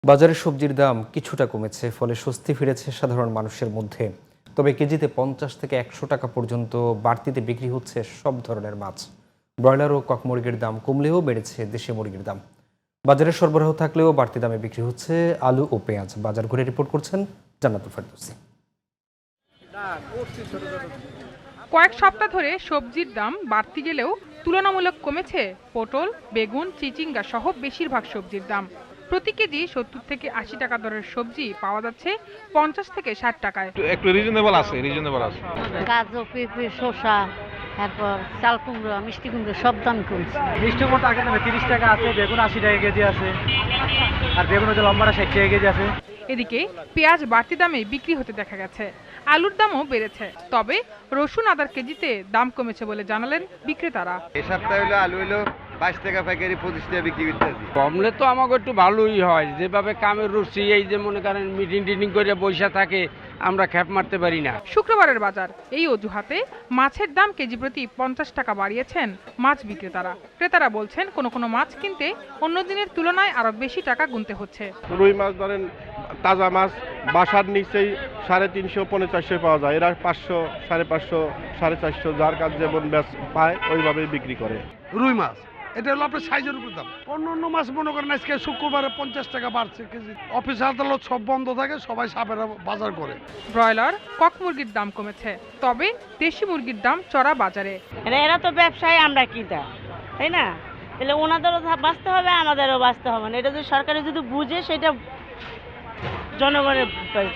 বাজারে সবজির দাম কিছুটা কমেছে, ফলে স্বস্তি ফিরেছে সাধারণ মানুষের মধ্যে। তবে কেজিতে 50 থেকে 100 টাকা পর্যন্ত বাড়তিতে বিক্রি হচ্ছে সব ধরনের মাছ। ব্রয়লার ও কক মুরগির দাম কমলেও বেড়েছে দেশি মুরগির দাম। বাজারে সরবরাহ থাকলেও বাড়তি দামে বিক্রি হচ্ছে আলু ও পেঁয়াজ। বাজার ঘুরে রিপোর্ট করছেন জান্নাতুল ফেরদৌসী। কয়েক সপ্তাহ ধরে সবজির দাম বাড়তে গেলেও তুলনামূলক কমেছে পটল, বেগুন, চিচিঙ্গা সহ বেশিরভাগ সবজির দাম। প্রতি কেজি 70 থেকে 80 টাকা দরের সবজি পাওয়া যাচ্ছে 50 থেকে 60 টাকায়। একটু রিজনেবল আছে। গাজর, পেঁপে, শসা, তারপর চাল কুমড়ো, মিষ্টি কুমড়ো সব দাম কমছে। মিষ্টি কুমড়ো আগের দামে 30 টাকা আছে, বেগুন 80 টাকা কেজি আছে, আর বেগুন হচ্ছে লম্বাটা 60 টাকা কেজি আছে। এদিকে পেঁয়াজ বাড়তি দামে বিক্রি হতে দেখা গেছে। আলুর দামও বেড়েছে, তবে রসুন আদার কেজিতে দাম কমেছে বলে জানালেন বিক্রেতারা। এই সপ্তাহে হলো আলু হলো 22 টাকা পাইকারি, 25 টাকা বিক্রি করতেছি। কমলে তো আমাকে একটু ভালোই হয়, যেভাবে কামের রুচি এই যে মনে করেন মিটিং টিটিং করে বৈশা থাকে, আমরা খ্যাপ মারতে পারি না। শুক্রবারের বাজার এই অজুহাতে মাছের দাম কেজি প্রতি 50 টাকা বাড়িয়েছেন মাছ বিক্রেতারা। ক্রেতারা বলছেন কোনো কোনো মাছ কিনতে অন্য দিনের তুলনায় আরো বেশি টাকা গুনতে হচ্ছে। রুই মাছ ধরেন, তাজা মাছ বাসার নিচেই 350 450 পাওয়া যায়। এরা 500, 550, 450 যার কাজ যেমন পায় ওইভাবেই বিক্রি করে। রুই মাছ এটা হলো আপনার সাইজের উপর দাম। অন্য মাছ মনে করেন আজকে শুক্রবারে 50 টাকা বাড়ছে কেজি। অফিস আদালত সব বন্ধ থাকে, সবাই সাপের বাজার করে। ব্রয়লার, কক মুরগির দাম কমেছে, তবে দেশি মুরগির দাম চড়া বাজারে। এরা তো ব্যবসায়ী, আমরা কিটা, তাই না? তাহলে ওনাদেরও বাঁচতে হবে, আমাদেরও বাঁচতে হবে না। এটা যদি সরকারে যদি বুঝে সেটা জনগণের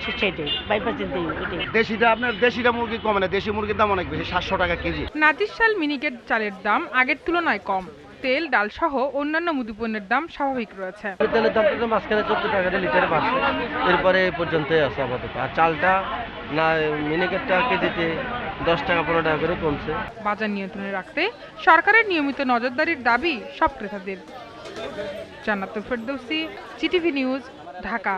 সেটাই বাইপাস চিন্তা। দেশিটা মুরগি কমে না, দেশি মুরগির দাম অনেক বেশি, 700 টাকা কেজি। নাজিরশাল মিনিকেট চালের দাম আগের তুলনায় কম। তেল, ডাল সহ অন্যান্য মুদিপণ্যের দাম স্বাভাবিক রয়েছে। তেলের দামটা তো মাঝখানে 14 টাকা লিটারে বাড়ছে, এরপরে এই পর্যন্তই আছে আপাতত। আর চালটা না মিনিকেটটা কেজিতে 10 টাকা 15 টাকা করে কমছে। বাজার নিয়ন্ত্রণে রাখতে সরকারের নিয়মিত নজরদারির দাবি সব ক্রেতাদের। জান্নাতুল ফেরদৌসী, জিটিভি নিউজ, ঢাকা।